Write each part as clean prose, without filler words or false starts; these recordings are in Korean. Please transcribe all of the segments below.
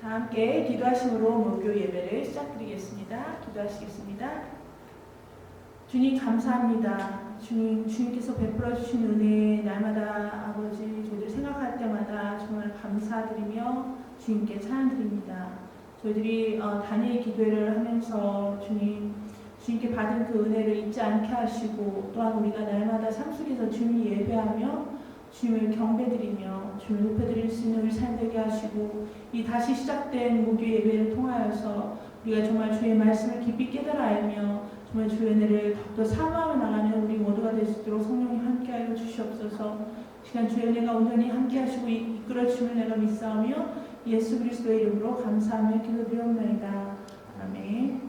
다 함께 기도하심으로 목요 예배를 시작드리겠습니다. 기도하시겠습니다. 주님 감사합니다. 주님께서 베풀어 주신 은혜 날마다 아버지 저희들 생각할 때마다 정말 감사드리며 주님께 찬양드립니다. 저희들이 단위의 기도를 하면서 주님께 받은 그 은혜를 잊지 않게 하시고 또한 우리가 날마다 삶 속에서 주님 예배하며 주님을 경배드리며 주님을 높여드릴 수 있는 우리 삶 되게 하시고 이 다시 시작된 목요 예배를 통하여서 우리가 정말 주의 말씀을 깊이 깨달아 알며 정말 주의 은혜를 더욱더 사모하며 나가는 우리 모두가 될 수 있도록 성령님 함께하여 주시옵소서. 시간 주의 은혜가 온전히 함께하시고 이끌어 주시면 내가 믿사오며 예수 그리스도의 이름으로 감사하며 기도드리옵나이다. 아멘.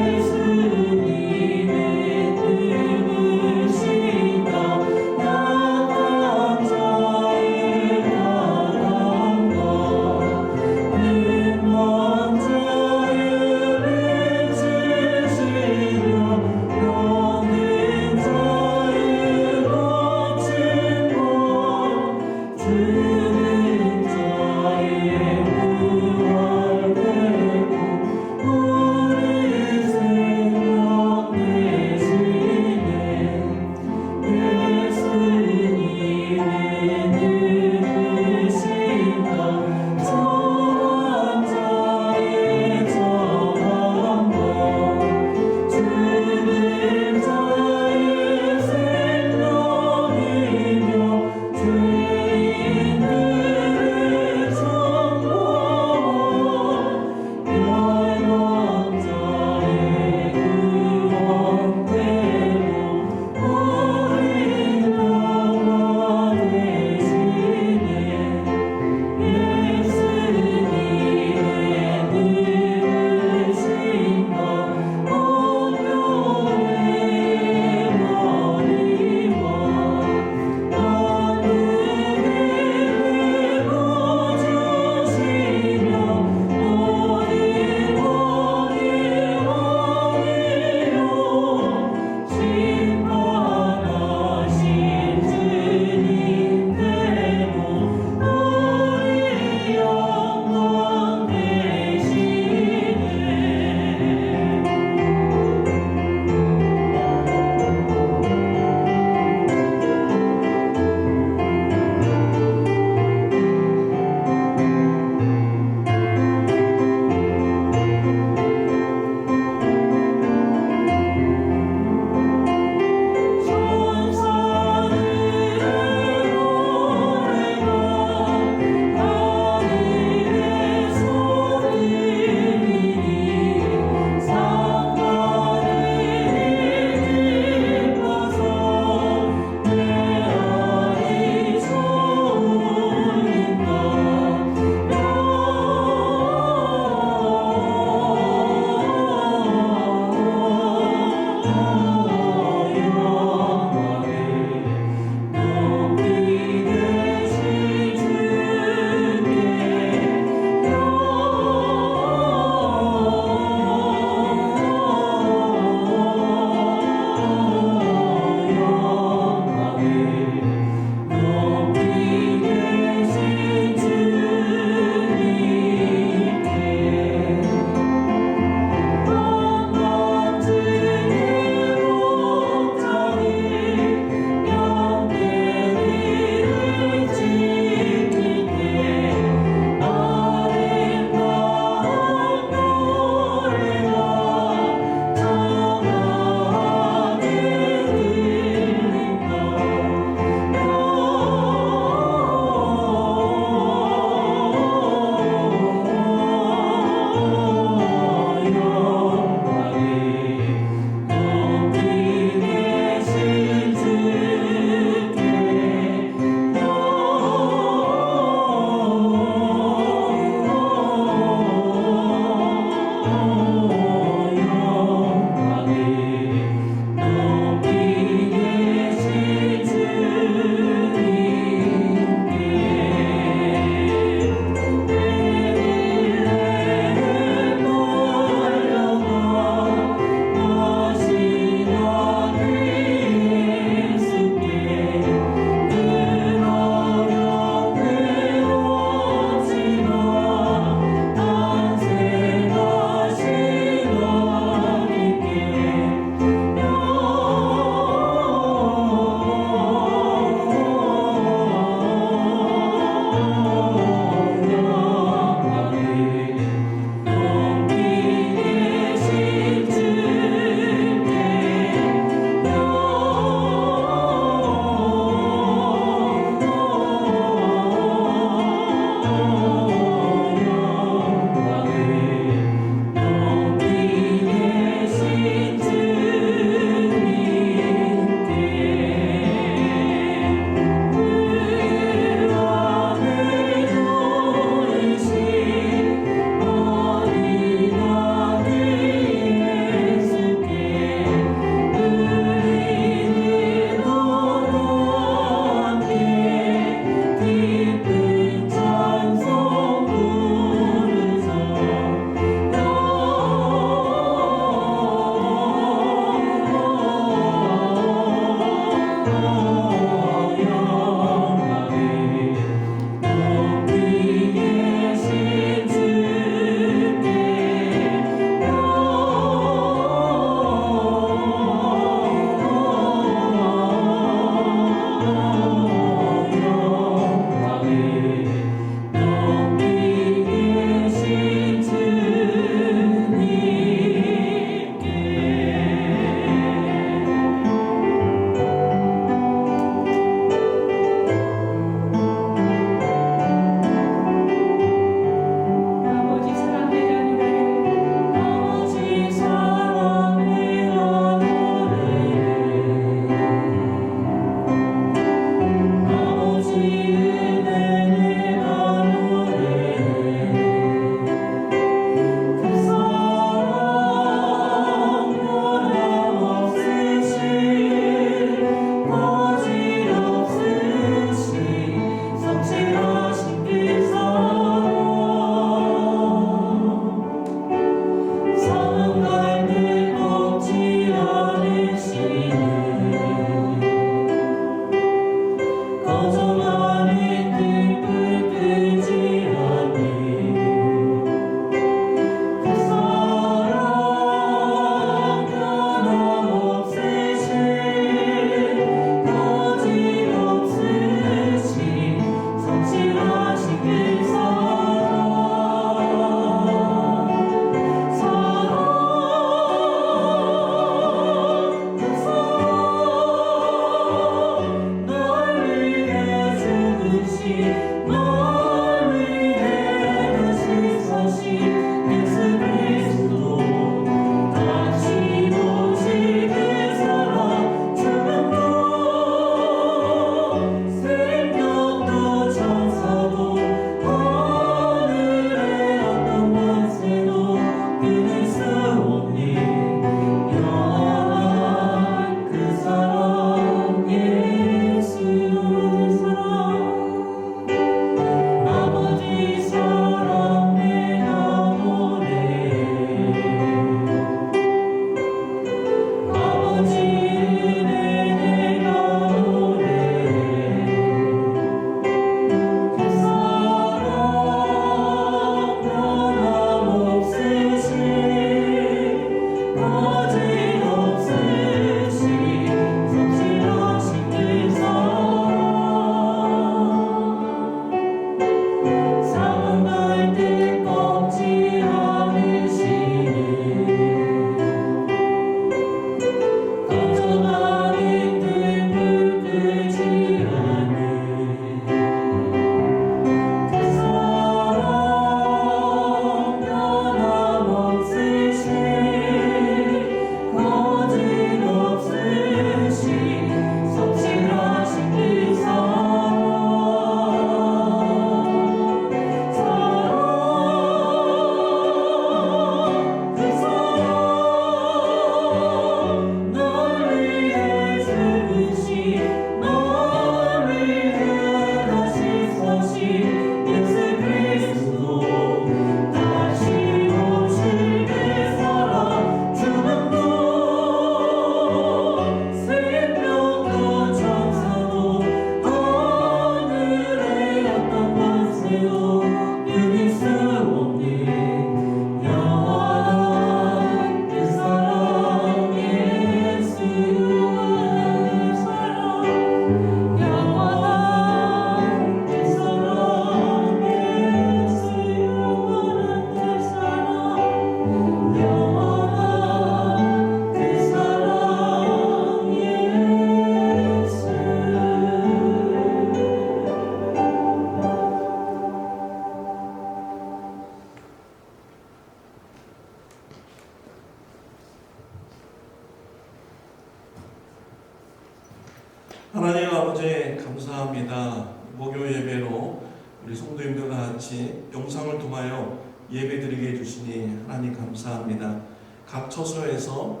하나님 아버지 감사합니다. 목요 예배로 우리 성도님들과 같이 영상을 통하여 예배드리게 해주시니 하나님 감사합니다. 각 처소에서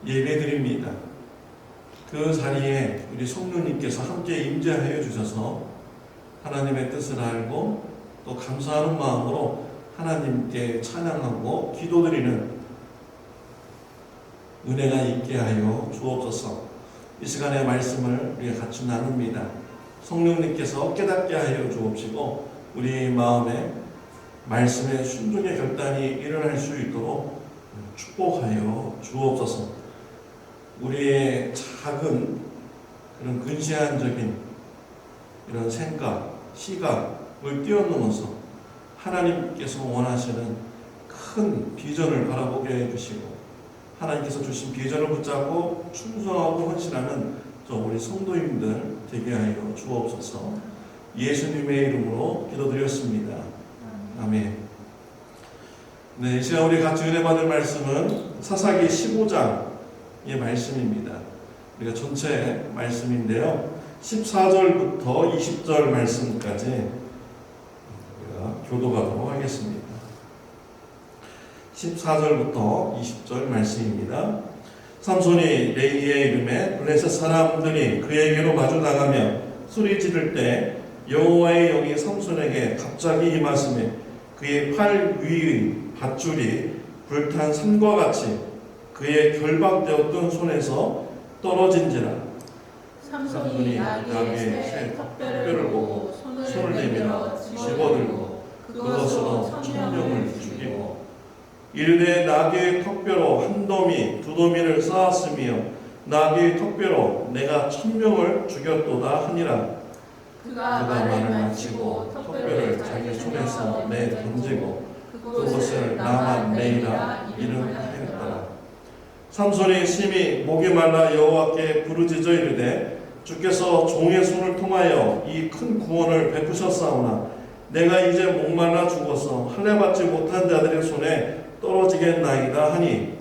예배드립니다. 그 자리에 우리 성령님께서 함께 임재하여 주셔서 하나님의 뜻을 알고 또 감사하는 마음으로 하나님께 찬양하고 기도드리는 은혜가 있게 하여 주옵소서. 이 시간의 말씀을 우리가 같이 나눕니다. 성령님께서 깨닫게 하여 주옵시고 우리 마음에 말씀의 순종의 결단이 일어날 수 있도록 축복하여 주옵소서. 우리의 작은 그런 근시안적인 이런 생각, 시각을 뛰어넘어서 하나님께서 원하시는 큰 비전을 바라보게 해주시고 하나님께서 주신 비전을 붙잡고 충성하고 헌신하는 저 우리 성도님들 되게 하여 주옵소서. 예수님의 이름으로 기도드렸습니다. 아멘. 네, 이 시간 우리 같이 은혜 받을 말씀은 사사기 15장의 말씀입니다. 우리가 전체 말씀인데요. 14절부터 20절 말씀까지 우리가 교도하도록 하겠습니다. 14절부터 20절 말씀입니다. 삼손이 레이의 이름에 블레셋 사람들이 그에게로 마주 나가며 소리 지를 때 여호와의 영이 삼손에게 갑자기 임하시매 그의 팔 위의 밧줄이 불탄 산과 같이 그의 결박되었던 손에서 떨어진지라. 삼손이 나귀의 새 턱뼈를 보고 손을 내밀어 집어들고 그것으로 1000명을 죽이고 이르되 나귀의 턱뼈로 한 도미 두 도미를 쌓았으며 나귀의 턱뼈로 내가 1000명을 죽였도다 하니라. 그가 말을 마치고 턱뼈를 자기 손에서 내던지고 그것을 나만 내이라 이름하였더라. 삼손이 심히 목이 말라 여호와께 부르짖어 이르되 주께서 종의 손을 통하여 이 큰 구원을 베푸셨사오나 내가 이제 목말라 죽어서 할례 받지 못한 자들의 손에 떨어지겠나이다 하니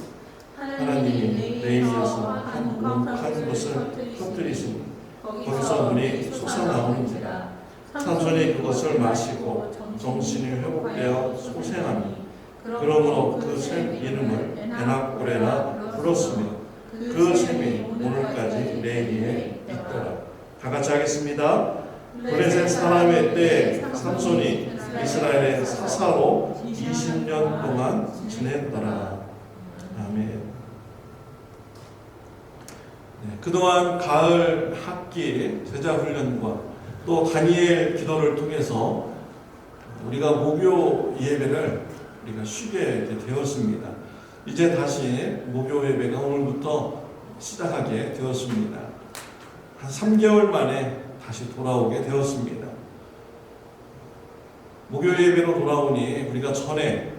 하나님이 내 입에서 한 거룩한 것을 터뜨리시니 거기서 물이 솟아나오는지라 삼손이 그것을 마시고 정신이 회복되어 소생하니 그러므로 그 샘 이름을 에낙고레라 불렀으며 그 샘이 오늘까지 레위에 있더라. 다 같이 하겠습니다. 블레셋 사람의 때에 삼손이 이스라엘의 사사로 20년 동안 지냈더라. 아멘. 네, 그동안 가을 학기 제자 훈련과 또 다니엘 기도를 통해서 우리가 목요 예배를 우리가 쉬게 되었습니다. 이제 다시 목요 예배가 오늘부터 시작하게 되었습니다. 한 3개월 만에 다시 돌아오게 되었습니다. 목요 예배로 돌아오니 우리가 전에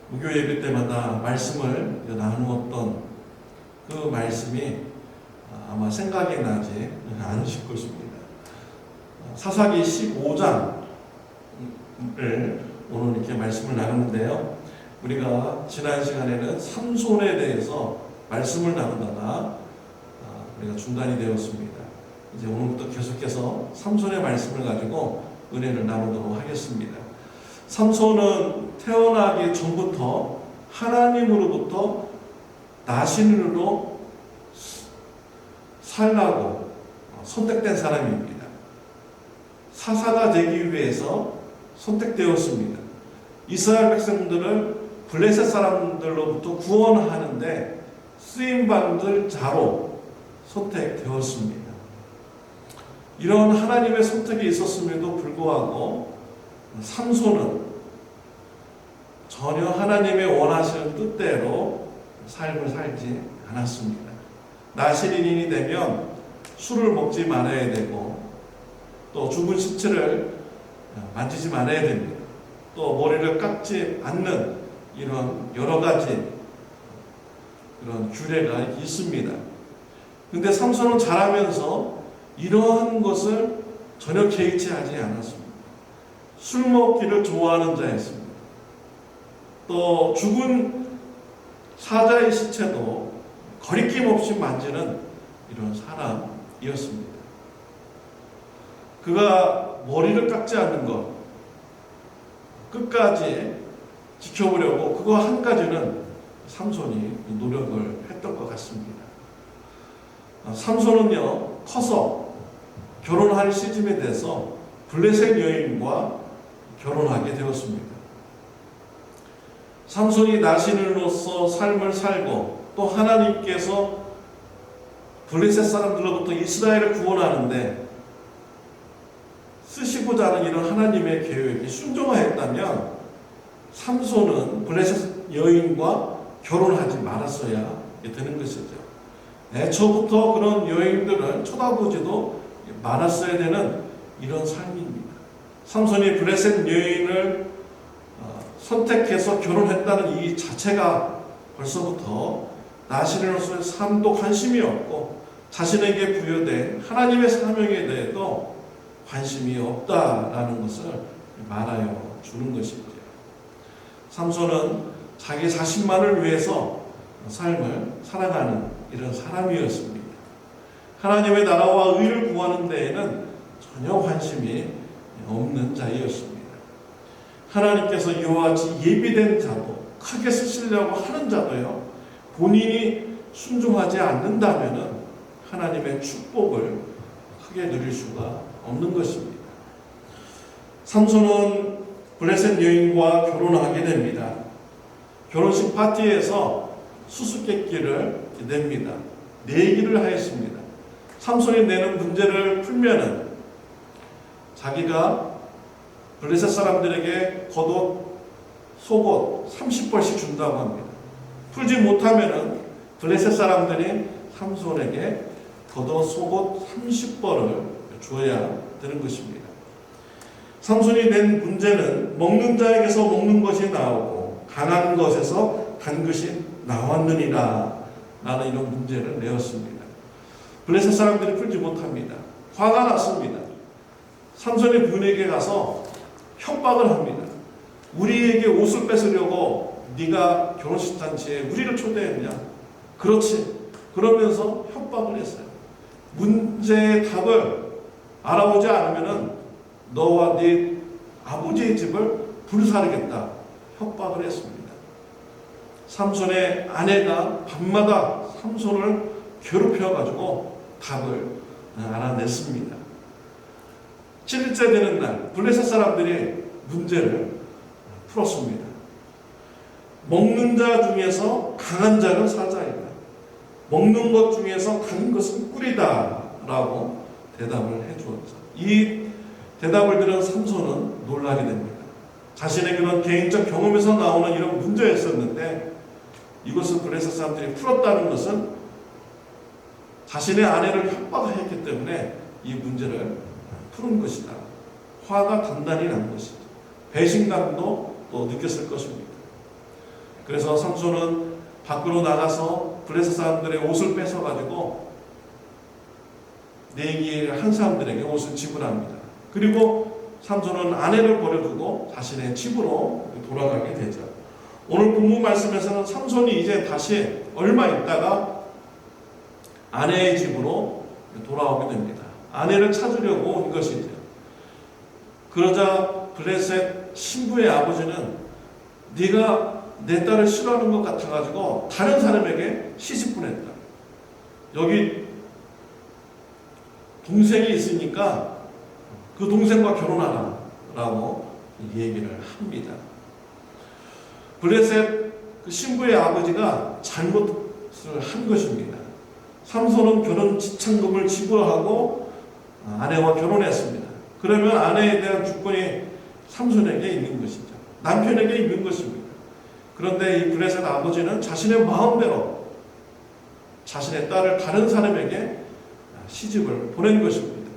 목요 예배 때마다 말씀을 나누었던 그 말씀이 아마 생각이 나지 않으실 것입니다. 사사기 15장을 오늘 이렇게 말씀을 나누는데요. 우리가 지난 시간에는 삼손에 대해서 말씀을 나누다가 우리가 중단이 되었습니다. 이제 오늘부터 계속해서 삼손의 말씀을 가지고 은혜를 나누도록 하겠습니다. 삼손은 태어나기 전부터 하나님으로부터 나신으로 살라고 선택된 사람입니다. 사사가 되기 위해서 선택되었습니다. 이스라엘 백성들을 블레셋 사람들로부터 구원하는데 쓰임받을 자로 선택되었습니다. 이런 하나님의 선택이 있었음에도 불구하고 삼손은 전혀 하나님의 원하시는 뜻대로 삶을 살지 않았습니다. 나실인이 되면 술을 먹지 말아야 되고 또 죽은 시체를 만지지 말아야 됩니다. 또 머리를 깎지 않는 이런 여러 가지 그런 규례가 있습니다. 근데 삼손은 자라면서 이러한 것을 전혀 개의치 하지 않았습니다. 술 먹기를 좋아하는 자였습니다. 또 죽은 사자의 시체도 거리낌 없이 만지는 이런 사람이었습니다. 그가 머리를 깎지 않는 것 끝까지 지켜보려고 그거 한 가지는 삼손이 노력을 했던 것 같습니다. 삼손은요 커서 결혼할 시즌이 돼서 블레셋 여인과 결혼하게 되었습니다. 삼손이 나신으로서 삶을 살고 또 하나님께서 블레셋 사람들로부터 이스라엘을 구원하는데 쓰시고자 하는 이런 하나님의 계획이 순종하였다면 삼손은 블레셋 여인과 결혼하지 말았어야 되는 것이죠. 애초부터 그런 여인들을 쳐다보지도 말았어야 되는 이런 삶입니다. 삼손이 블레셋 여인을 선택해서 결혼했다는 이 자체가 벌써부터 나신으로서의 삶도 관심이 없고 자신에게 부여된 하나님의 사명에 대해도 관심이 없다라는 것을 말하여 주는 것이죠. 삼손은 자기 자신만을 위해서 삶을 살아가는 이런 사람이었습니다. 하나님의 나라와 의를 구하는 데에는 전혀 관심이 없는 자였습니다. 하나님께서 이와 같이 예비된 자도 크게 쓰시려고 하는 자도요 본인이 순종하지 않는다면 하나님의 축복을 크게 누릴 수가 없는 것입니다. 삼손은 블레셋 여인과 결혼하게 됩니다. 결혼식 파티에서 수수께끼를 냅니다. 내기를 하였습니다. 삼손이 내는 문제를 풀면은 자기가 블레셋 사람들에게 겉옷, 속옷 30벌씩 준다고 합니다. 풀지 못하면은 블레셋 사람들이 삼손에게 겉옷, 속옷 30벌을 줘야 되는 것입니다. 삼손이 낸 문제는 먹는 자에게서 먹는 것이 나오고 강한 것에서 단 것이 나왔느니라 라는 이런 문제를 내었습니다. 블레셋 사람들이 풀지 못합니다. 화가 났습니다. 삼손이 부인에게 가서 협박을 합니다. 우리에게 옷을 뺏으려고 네가 결혼식 잔치에 우리를 초대했냐? 그렇지. 그러면서 협박을 했어요. 문제의 답을 알아보지 않으면 너와 네 아버지의 집을 불사르겠다. 협박을 했습니다. 삼손의 아내가 밤마다 삼손을 괴롭혀가지고 답을 알아냈습니다. 7일째 되는 날 블레셋 사람들이 문제를 풀었습니다. 먹는 자 중에서 강한 자는 사자이다. 먹는 것 중에서 강한 것은 꿀이다 라고 대답을 해주었죠. 이 대답을 들은 삼손은 놀라게 됩니다. 자신의 그런 개인적 경험에서 나오는 이런 문제였었는데 이것을 블레셋 사람들이 풀었다는 것은 자신의 아내를 협박했기 때문에 이 문제를 푸는 것이다. 화가 단단히 난 것이죠. 배신감도 또 느꼈을 것입니다. 그래서 삼손은 밖으로 나가서 블레셋 사람들의 옷을 뺏어가지고 내기를 한 사람들에게 옷을 지불합니다. 그리고 삼손은 아내를 버려두고 자신의 집으로 돌아가게 되죠. 오늘 본문 말씀에서는 삼손이 이제 다시 얼마 있다가 아내의 집으로 돌아오게 됩니다. 아내를 찾으려고 온 것이죠. 그러자 블레셋 신부의 아버지는 네가 내 딸을 싫어하는 것 같아가지고 다른 사람에게 시집 보냈다. 여기 동생이 있으니까 그 동생과 결혼하라 라고 얘기를 합니다. 블레셋 그 신부의 아버지가 잘못을 한 것입니다. 삼손은 결혼 지참금을 지불하고 아내와 결혼했습니다. 그러면 아내에 대한 주권이 삼손에게 있는 것이죠. 남편에게 있는 것입니다. 그런데 이 블레셋 아버지는 자신의 마음대로 자신의 딸을 다른 사람에게 시집을 보낸 것입니다.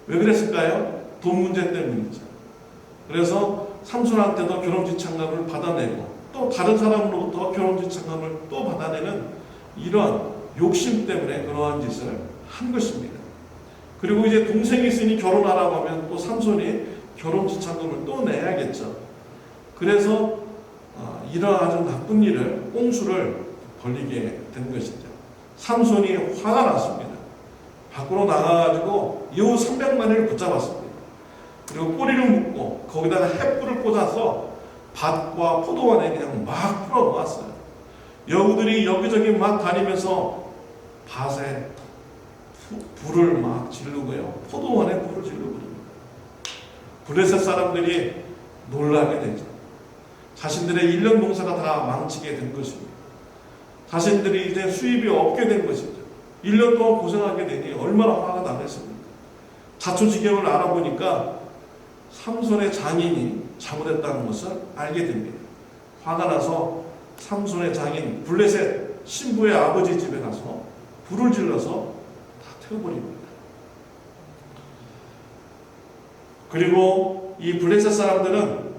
왜 그랬을까요? 돈 문제 때문이죠. 그래서 삼손한테도 결혼지참금을 받아내고 또 다른 사람으로부터 결혼지참금을 또 받아내는 이런 욕심 때문에 그러한 짓을 한 것입니다. 그리고 이제 동생이 있으니 결혼하라고 하면 또 삼손이 결혼지참금을 또 내야겠죠. 그래서 이런 아주 나쁜 일을 꽁수를 벌리게 된 것이죠. 삼손이 화가 났습니다. 밖으로 나가가지고 여우 300마리를 붙잡았습니다. 그리고 꼬리를 묶고 거기다가 횃불을 꽂아서 밭과 포도원에 그냥 막 풀어놓았어요. 여우들이 여기저기 막 다니면서 밭에 불을 막 지르고요. 포도원에 불을 지르고 블레셋 사람들이 놀라게 되죠. 자신들의 1년 농사가 다 망치게 된 것입니다. 자신들이 이제 수입이 없게 된 것이죠. 1년 동안 고생하게 되니 얼마나 화가 나겠습니까? 자초지경을 알아보니까 삼손의 장인이 잘못했다는 것을 알게 됩니다. 화가 나서 삼손의 장인 블레셋 신부의 아버지 집에 가서 불을 질러서 다 태워버립니다. 그리고 이 블레셋 사람들은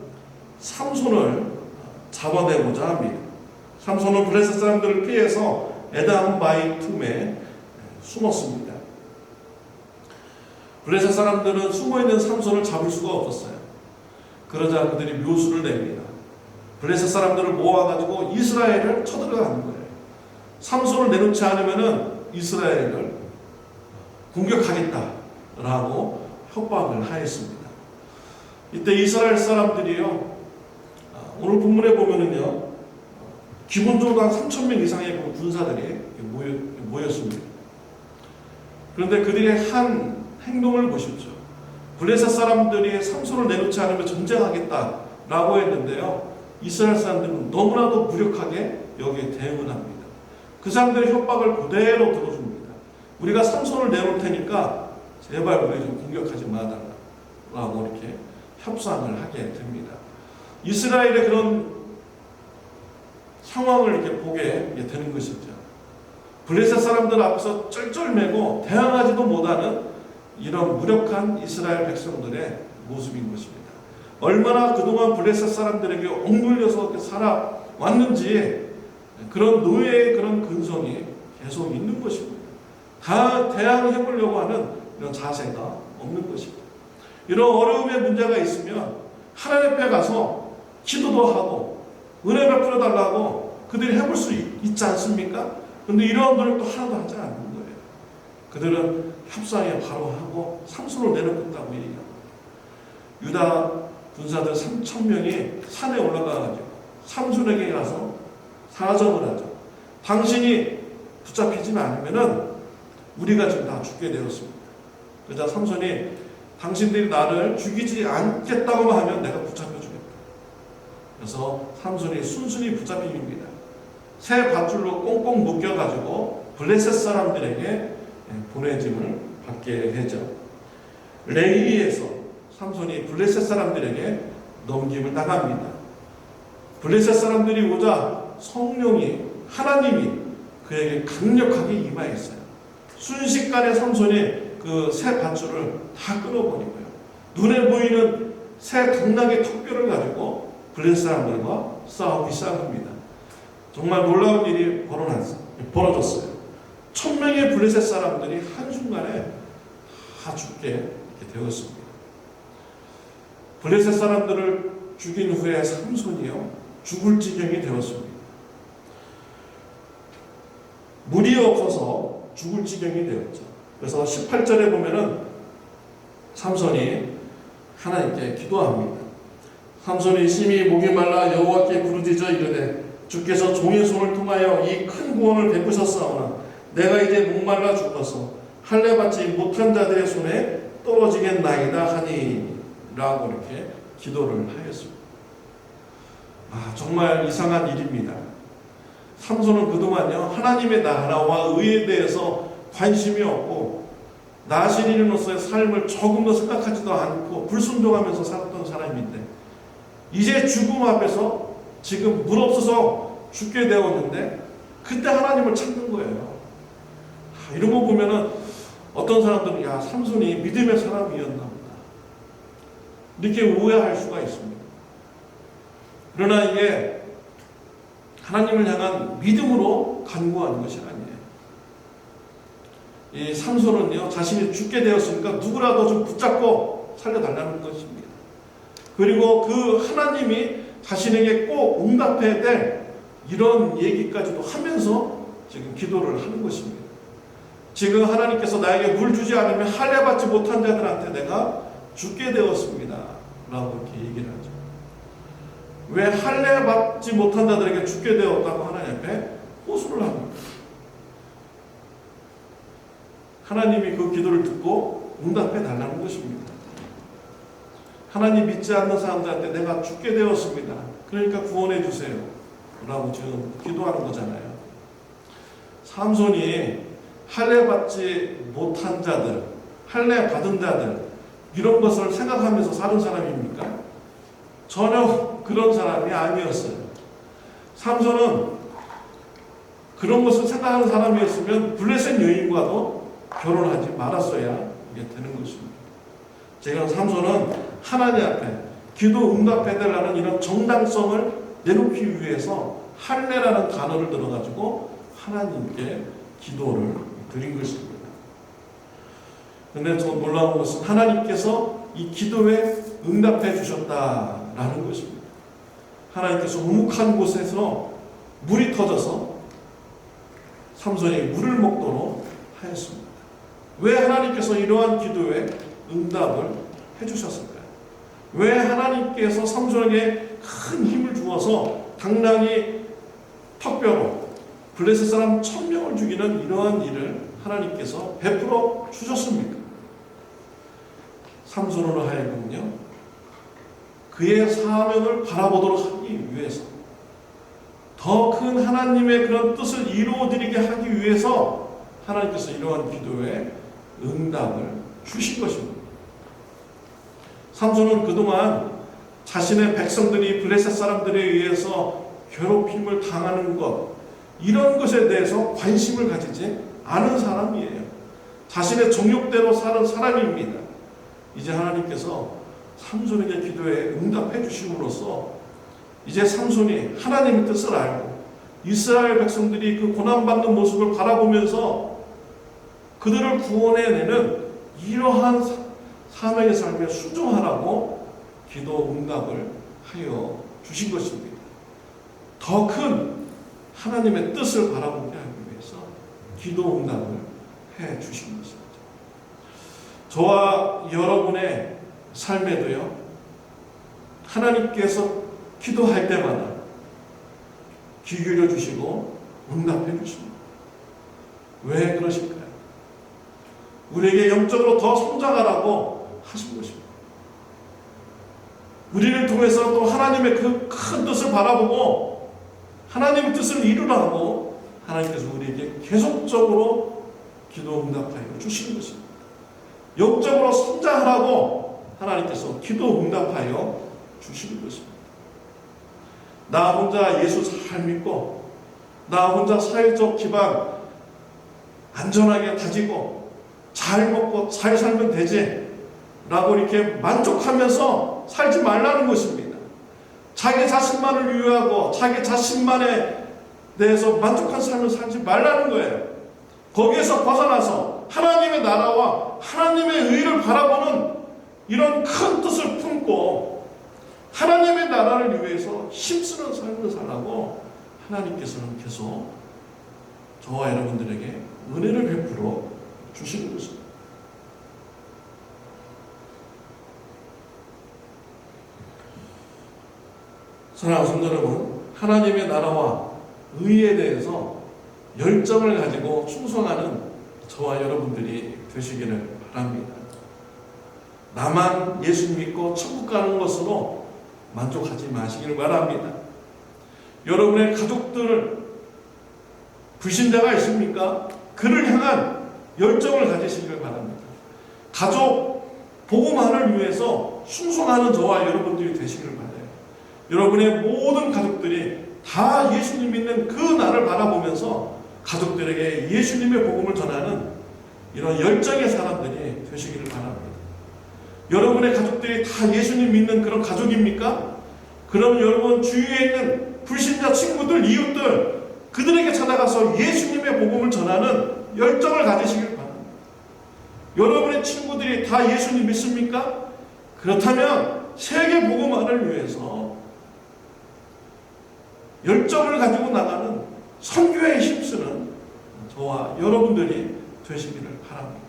삼손을 잡아내고자 합니다. 삼손은 블레셋 사람들을 피해서 에담 바위 틈에 숨었습니다. 블레셋 사람들은 숨어있는 삼손을 잡을 수가 없었어요. 그러자 그들이 묘수를 냅니다. 블레셋 사람들을 모아가지고 이스라엘을 쳐들어가는 거예요. 삼손을 내놓지 않으면 이스라엘을 공격하겠다라고 협박을 하였습니다. 이때 이스라엘 사람들이요, 오늘 본문에 보면은요, 기본적으로 한 3,000명 이상의 군사들이 모였습니다. 그런데 그들의 한 행동을 보십시오. 블레셋 사람들이 삼손을 내놓지 않으면 전쟁하겠다라고 했는데요, 이스라엘 사람들은 너무나도 무력하게 여기에 대응을 합니다. 그 사람들의 협박을 그대로 들어줍니다. 우리가 삼손을 내놓을 테니까 제발 우리 좀 공격하지 마달라고 이렇게 협상을 하게 됩니다. 이스라엘의 그런 상황을 이렇게 보게 되는 것이죠. 블레셋 사람들 앞에서 쩔쩔매고 대항하지도 못하는 이런 무력한 이스라엘 백성들의 모습인 것입니다. 얼마나 그동안 블레셋 사람들에게 억눌려서 살아왔는지 그런 노예의 그런 근성이 계속 있는 것입니다. 다 대항해 보려고 하는 이런 자세가 없는 것입니다. 이런 어려움의 문제가 있으면 하나님 앞에 가서 기도도 하고 은혜 베풀어 달라고 그들이 해볼 수 있지 않습니까? 근데 이러한 노력도 하나도 하지 않는 거예요. 그들은 협상에 바로 하고 삼손을 내놓겠다고 얘기합니다. 유다 군사들 3,000명이 산에 올라가가지고 삼손에게 가서 사정을 하죠. 당신이 붙잡히지는 않으면은 우리가 지금 다 죽게 되었습니다. 그러자 삼손이 당신들이 나를 죽이지 않겠다고만 하면 내가 붙잡혀주겠다. 그래서 삼손이 순순히 붙잡힙니다. 새 밧줄로 꽁꽁 묶여가지고 블레셋 사람들에게 보내짐을 받게 되죠. 레위에서 삼손이 블레셋 사람들에게 넘김을 당합니다. 블레셋 사람들이 오자 성령이 하나님이 그에게 강력하게 임하였어요. 순식간에 삼손이 그 새 밧줄을 다 끊어버리고요. 눈에 보이는 새 당나귀 턱뼈를 가지고 블레셋 사람들과 싸우기 시작합니다. 정말 놀라운 일이 벌어졌어요. 1,000명의 블레셋 사람들이 한순간에 다 죽게 이렇게 되었습니다. 블레셋 사람들을 죽인 후에 삼손이요 죽을 지경이 되었습니다. 물이 없어서 죽을 지경이 되었죠. 그래서 18절에 보면은 삼손이 하나님께 기도합니다. 삼손이 심히 목이 말라 여호와께 부르짖어 이르되 주께서 종의 손을 통하여 이 큰 구원을 베푸셨사오나 내가 이제 목말라 죽어서 할례 받지 못한 자들의 손에 떨어지겠나이다 하니 라고 이렇게 기도를 하였습니다. 정말 이상한 일입니다. 삼손은 그동안요 하나님의 나라와 의에 대해서 관심이 없고 나시린으로서의 삶을 조금도 생각하지도 않고 불순종하면서 살았던 사람인데 이제 죽음 앞에서 지금 물 없어서 죽게 되었는데 그때 하나님을 찾는 거예요. 이런 거 보면은 어떤 사람들은 야 삼손이 믿음의 사람이었나 보다 이렇게 오해할 수가 있습니다. 그러나 이게 하나님을 향한 믿음으로 간구하는 것이 아니에요. 이 삼손은요 자신이 죽게 되었으니까 누구라도 좀 붙잡고 살려달라는 것입니다. 그리고 그 하나님이 자신에게 꼭 응답해야 될 이런 얘기까지도 하면서 지금 기도를 하는 것입니다. 지금 하나님께서 나에게 물 주지 않으면 할례 받지 못한 자들한테 내가 죽게 되었습니다 라고 이렇게 얘기를 하죠. 왜 할례 받지 못한 자들에게 죽게 되었다고 하나님 앞에 호소를 합니다. 하나님이 그 기도를 듣고 응답해 달라는 것입니다. 하나님 믿지 않는 사람들한테 내가 죽게 되었습니다. 그러니까 구원해 주세요 라고 지금 기도하는 거잖아요. 삼손이 할례 받지 못한 자들, 할례 받은 자들 이런 것을 생각하면서 사는 사람입니까? 전혀 그런 사람이 아니었어요. 삼손은 그런 것을 생각하는 사람이었으면 블레셋 여인과도 결혼하지 말았어야 이게 되는 것입니다. 제가 삼손은 하나님 앞에 기도 응답해달라는 이런 정당성을 내놓기 위해서 할례라는 단어를 들어가지고 하나님께 기도를 드린 것입니다. 그런데 더 놀라운 것은 하나님께서 이 기도에 응답해 주셨다라는 것입니다. 하나님께서 우묵한 곳에서 물이 터져서 삼손이 물을 먹도록 하였습니다. 왜 하나님께서 이러한 기도에 응답을 해주셨을까요? 왜 하나님께서 삼손에게 큰 힘을 주어서 당나귀 턱뼈로 블레셋 사람 1,000명을 죽이는 이러한 일을 하나님께서 베풀어 주셨습니까? 삼손으로 하여금요 그의 사명을 바라보도록 하기 위해서 더 큰 하나님의 그런 뜻을 이루어드리게 하기 위해서 하나님께서 이러한 기도에 응답을 주신 것입니다. 삼손은 그동안 자신의 백성들이 블레셋 사람들에 의해서 괴롭힘을 당하는 것 이런 것에 대해서 관심을 가지지 않은 사람이에요. 자신의 정욕대로 사는 사람입니다. 이제 하나님께서 삼손에게 기도에 응답해 주심으로써 이제 삼손이 하나님의 뜻을 알고 이스라엘 백성들이 그 고난받는 모습을 바라보면서 그들을 구원해내는 이러한 사명의 삶에 순종하라고 기도 응답을 하여 주신 것입니다. 더 큰 하나님의 뜻을 바라보게 하기 위해서 기도 응답을 해 주신 것입니다. 저와 여러분의 삶에도요, 하나님께서 기도할 때마다 귀 기울여 주시고 응답해 주십니다. 왜 그러실까요? 우리에게 영적으로 더 성장하라고 하신 것입니다. 우리를 통해서 또 하나님의 그 큰 뜻을 바라보고 하나님의 뜻을 이루라고 하나님께서 우리에게 계속적으로 기도 응답하여 주시는 것입니다. 영적으로 성장하라고 하나님께서 기도 응답하여 주시는 것입니다. 나 혼자 예수 잘 믿고 나 혼자 사회적 기반 안전하게 다지고 잘 먹고 잘 살면 되지 라고 이렇게 만족하면서 살지 말라는 것입니다. 자기 자신만을 위하고 자기 자신만에 대해서 만족한 삶을 살지 말라는 거예요. 거기에서 벗어나서 하나님의 나라와 하나님의 의를 바라보는 이런 큰 뜻을 품고 하나님의 나라를 위해서 힘쓰는 삶을 살라고 하나님께서는 계속 저와 여러분들에게 은혜를 베풀어 주시는 것입니다. 사랑하는 성도 여러분, 하나님의 나라와 의에 대해서 열정을 가지고 충성하는 저와 여러분들이 되시기를 바랍니다. 나만 예수 믿고 천국 가는 것으로 만족하지 마시기를 바랍니다. 여러분의 가족들 불신자가 있습니까? 그를 향한 열정을 가지시기를 바랍니다. 가족 복음화를 위해서 충성하는 저와 여러분들이 되시기를 바라요. 여러분의 모든 가족들이 다 예수님 믿는 그 날을 바라보면서 가족들에게 예수님의 복음을 전하는 이런 열정의 사람들이 되시기를 바랍니다. 여러분의 가족들이 다 예수님 믿는 그런 가족입니까? 그럼 여러분 주위에 있는 불신자 친구들, 이웃들 그들에게 찾아가서 예수님의 복음을 전하는 열정을 가지시길 바랍니다. 여러분의 친구들이 다 예수님 믿습니까? 그렇다면 세계 복음화를 위해서 열정을 가지고 나가는 선교에 힘쓰는 저와 여러분들이 되시기를 바랍니다.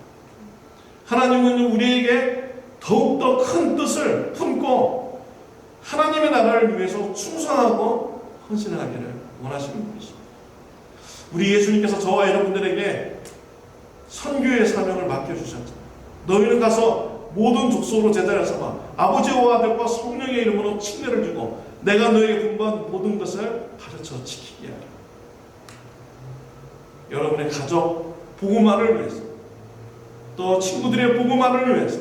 하나님은 우리에게 더욱더 큰 뜻을 품고 하나님의 나라를 위해서 충성하고 헌신하기를 원하시는 것입니다. 우리 예수님께서 저와 여러분들에게 선교의 사명을 맡겨주셨잖아요. 너희는 가서 모든 족속으로 제자를 삼아 아버지와 아들과 성령의 이름으로 칭례를 주고 내가 너에게 분부한 모든 것을 가르쳐 지키게 하라. 여러분의 가족 복음화를 위해서 또 친구들의 복음화를 위해서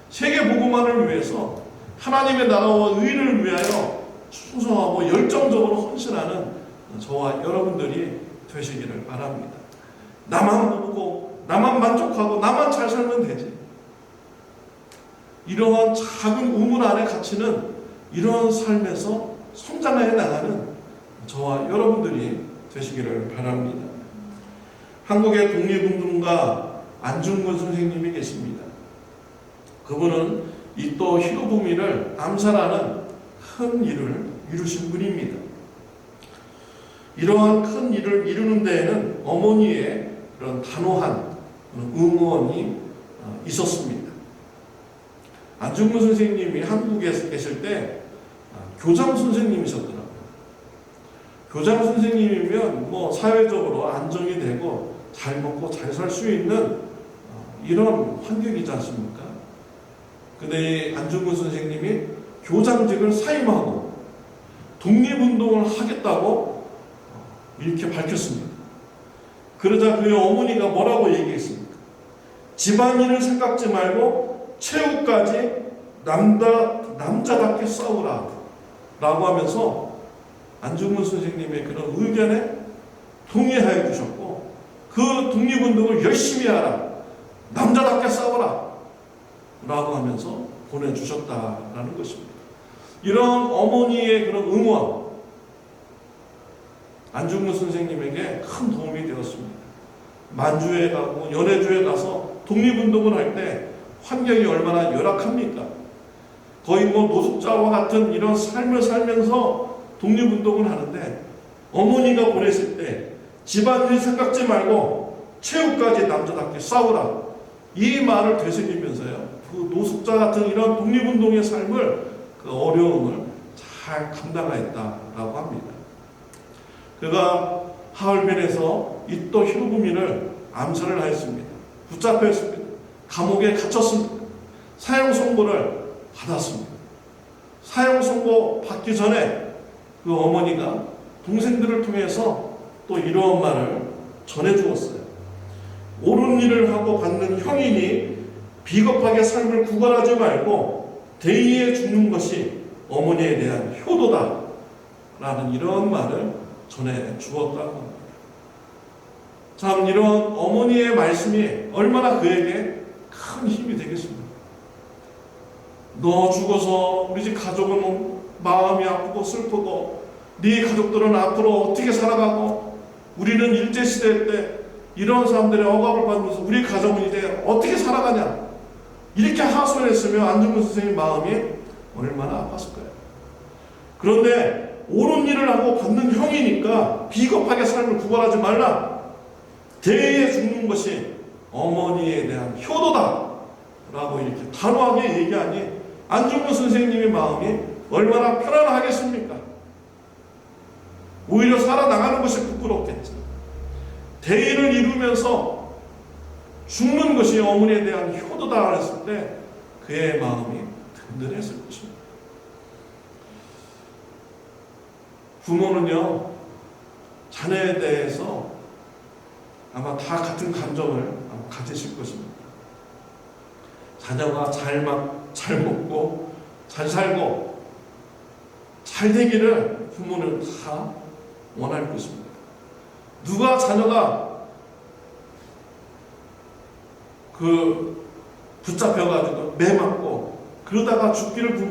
세계 복음화를 위해서 하나님의 나라와 의를 위하여 충성하고 열정적으로 헌신하는 저와 여러분들이 되시기를 바랍니다. 나만 보고 나만 만족하고 나만 잘 살면 되지. 이러한 작은 우물 안에 갇히는 이러한 삶에서 성장해 나가는 저와 여러분들이 되시기를 바랍니다. 한국의 독립운동가 안중근 선생님이 계십니다. 그분은 이토 히로부미를 암살하는 큰 일을 이루신 분입니다. 이러한 큰 일을 이루는 데에는 어머니의 그런 단호한 응원이 있었습니다. 안중근 선생님이 한국에 계실 때 교장 선생님이셨더라고요. 교장 선생님이면 뭐 사회적으로 안정이 되고 잘 먹고 잘 살 수 있는 이런 환경이지 않습니까? 근데 안중근 선생님이 교장직을 사임하고 독립운동을 하겠다고 이렇게 밝혔습니다. 그러자 그의 어머니가 뭐라고 얘기했습니까? 집안일을 생각지 말고 최후까지 남자답게 싸우라 라고 하면서 안중근 선생님의 그런 의견에 동의하여 주셨고 그 독립운동을 열심히 하라, 남자답게 싸워라 라고 하면서 보내주셨다라는 것입니다. 이런 어머니의 그런 응원 안중근 선생님에게 큰 도움이 되었습니다. 만주에 가고 연해주에 가서 독립운동을 할 때 환경이 얼마나 열악합니까? 거의 뭐 노숙자와 같은 이런 삶을 살면서 독립운동을 하는데 어머니가 보냈을 때 집안일 생각지 말고 최후까지 남자답게 싸우라, 이 말을 되새기면서요, 그 노숙자 같은 이런 독립운동의 삶을, 그 어려움을 잘 감당하였다라고 합니다. 그가 하얼빈에서 이토 히로부미를 암살을 하였습니다. 붙잡혔습니다. 감옥에 갇혔습니다. 사형 선고를 받았습니다. 사형 선고 받기 전에 그 어머니가 동생들을 통해서 또 이러한 말을 전해 주었어요. 옳은 일을 하고 받는 형이니 비겁하게 삶을 구걸하지 말고 대의에 죽는 것이 어머니에 대한 효도다 라는 이런 말을 전해 주었다고 합니다. 참 이런 어머니의 말씀이 얼마나 그에게 큰 힘이 되겠습니까? 너 죽어서 우리 집 가족은 마음이 아프고 슬프고 네 가족들은 앞으로 어떻게 살아가고 우리는 일제시대 때 이런 사람들의 억압을 받으면서 우리 가족은 이제 어떻게 살아가냐, 이렇게 하소연했으면 안중근 선생님 마음이 얼마나 아팠을까요? 그런데 옳은 일을 하고 받는 형이니까 비겁하게 삶을 구걸하지 말라, 대의에 죽는 것이 어머니에 대한 효도다 라고 이렇게 단호하게 얘기하니 안중근 선생님의 마음이 얼마나 편안하겠습니까? 오히려 살아나가는 것이 부끄럽겠죠. 대의를 이루면서 죽는 것이 어머니에 대한 효도다 했을 때 그의 마음이 든든했을 것입니다. 부모는요, 자녀에 대해서 아마 다 같은 감정을 아마 가지실 것입니다. 자녀가 잘 먹고 잘 살고 잘 되기를 부모는 다 원할 것입니다. 누가 자녀가 붙잡혀가지고 매 맞고 그러다가 죽기를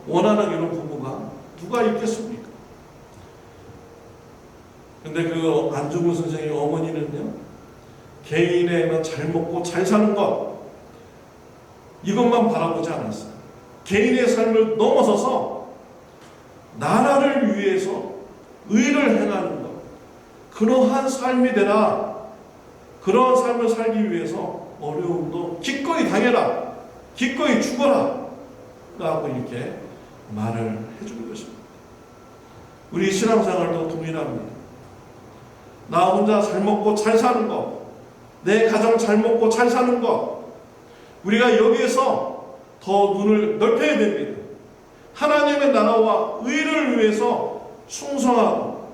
원하는 이런 부모가 누가 있겠습니까? 근데 그 안중근 선생의 어머니는요, 개인의 잘 먹고 잘 사는 것, 이것만 바라보지 않았어요. 개인의 삶을 넘어서서 나라를 위해서 의를 행하는 것, 그러한 삶이 되라. 그러한 삶을 살기 위해서 어려움도 기꺼이 당해라, 기꺼이 죽어라 라고 이렇게 말을 해주는 것입니다. 우리 신앙생활도 동일합니다. 나 혼자 잘 먹고 잘 사는 것, 내 가정 잘 먹고 잘 사는 것, 우리가 여기에서 더 눈을 넓혀야 됩니다. 하나님의 나라와 의를 위해서 충성하고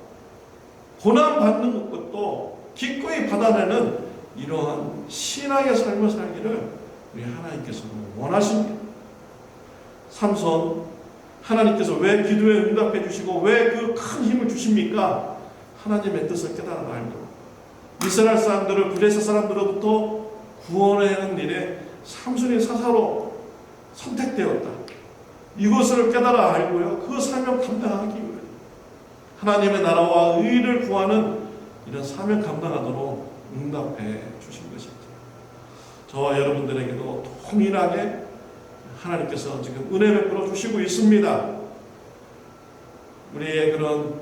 고난받는 것도 기꺼이 받아내는 이러한 신앙의 삶을 살기를 우리 하나님께서 원하십니다. 삼손, 하나님께서 왜 기도에 응답해 주시고 왜 그 큰 힘을 주십니까? 하나님의 뜻을 깨달아 알고 이스라엘 사람들을 블레셋 사람들로부터 구원하는 일에 삼손이 사사로 선택되었다. 이것을 깨달아 알고요, 그 사명 감당하기 위해 하나님의 나라와 의를 구하는 이런 사명 감당하도록 응답해 주신 것입니다. 저와 여러분들에게도 동일하게 하나님께서 지금 은혜 베풀어 주시고 있습니다. 우리의 그런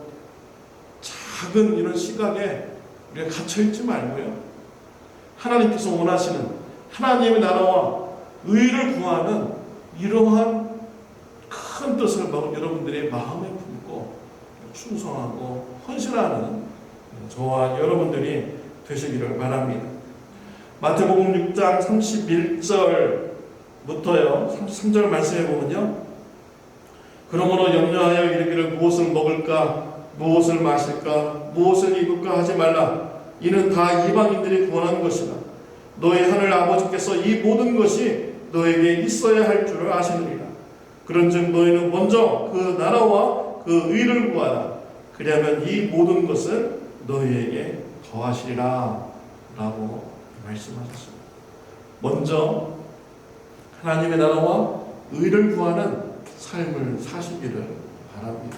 작은 이런 시각에 우리가 갇혀있지 말고요, 하나님께서 원하시는 하나님의 나라와 의를 구하는 이러한 큰 뜻을 여러분들의 마음에 품고 충성하고 헌신하는 저와 여러분들이 되시기를 바랍니다. 마태복음 6장 31절부터요 33절 말씀해 보면요, 그러므로 염려하여 이르기를 무엇을 먹을까 무엇을 마실까 무엇을 입을까 하지 말라. 이는 다 이방인들이 구원한 것이다. 너희 하늘 아버지께서 이 모든 것이 너에게 있어야 할 줄을 아시느니라. 그런즉 너희는 먼저 그 나라와 그 의를 구하라. 그리하면 이 모든 것을 너희에게 더하시리라 라고 말씀하셨습니다. 먼저 하나님의 나라와 의를 구하는 삶을 사시기를 바랍니다.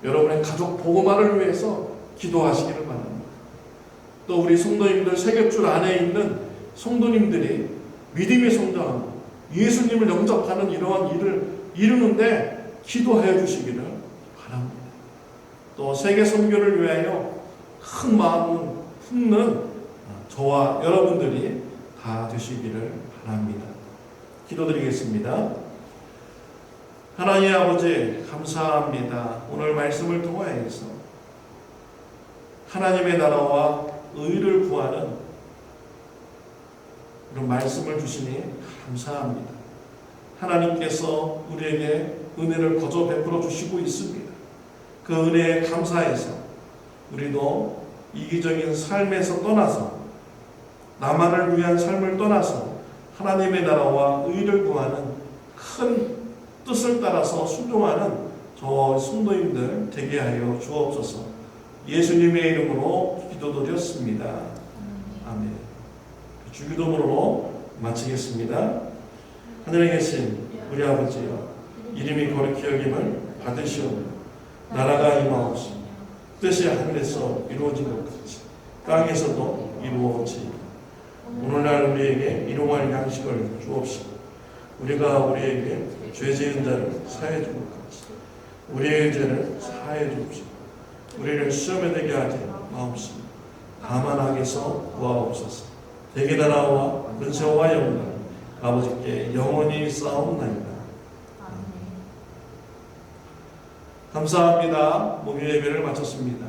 여러분의 가족 보호만을 위해서 기도하시기를 바랍니다. 또 우리 성도님들 세계줄 안에 있는 성도님들이 믿음이 성장하고 예수님을 영접하는 이러한 일을 이루는데 기도해 주시기를 바랍니다. 또 세계 선교를 위하여 큰 마음을 품는 저와 여러분들이 다 되시기를 바랍니다. 기도드리겠습니다. 하나님 아버지 감사합니다. 오늘 말씀을 통하여서 하나님의 나라와 의를 구하는 이런 말씀을 주시니 감사합니다. 하나님께서 우리에게 은혜를 거저 베풀어 주시고 있습니다. 그 은혜에 감사해서 우리도 이기적인 삶에서 떠나서 나만을 위한 삶을 떠나서 하나님의 나라와 의를 구하는 큰 뜻을 따라서 순종하는 저 성도님들 되게 하여 주옵소서. 예수님의 이름으로 기도드렸습니다. 아멘. 주기도문으로 마치겠습니다. 하늘에 계신 우리 아버지여, 이름이 거룩히 여김을 받으시오며 나라가 임하옵시며 뜻이 하늘에서 이루어진 것 같이 땅에서도 이루어지이다. 오늘날 우리에게 일용할 양식을 주옵시고 우리가 우리에게 죄 지은 자를 사해 준 것 같이 우리의 죄를 사해 주옵시고 우리를 시험에 들게 하지 마옵시며 다만 악에서 구하옵소서. 대개 나라와 근세와 영광 아버지께 영원히 쌓옵나이다. 감사합니다. 목요 예배를 마쳤습니다.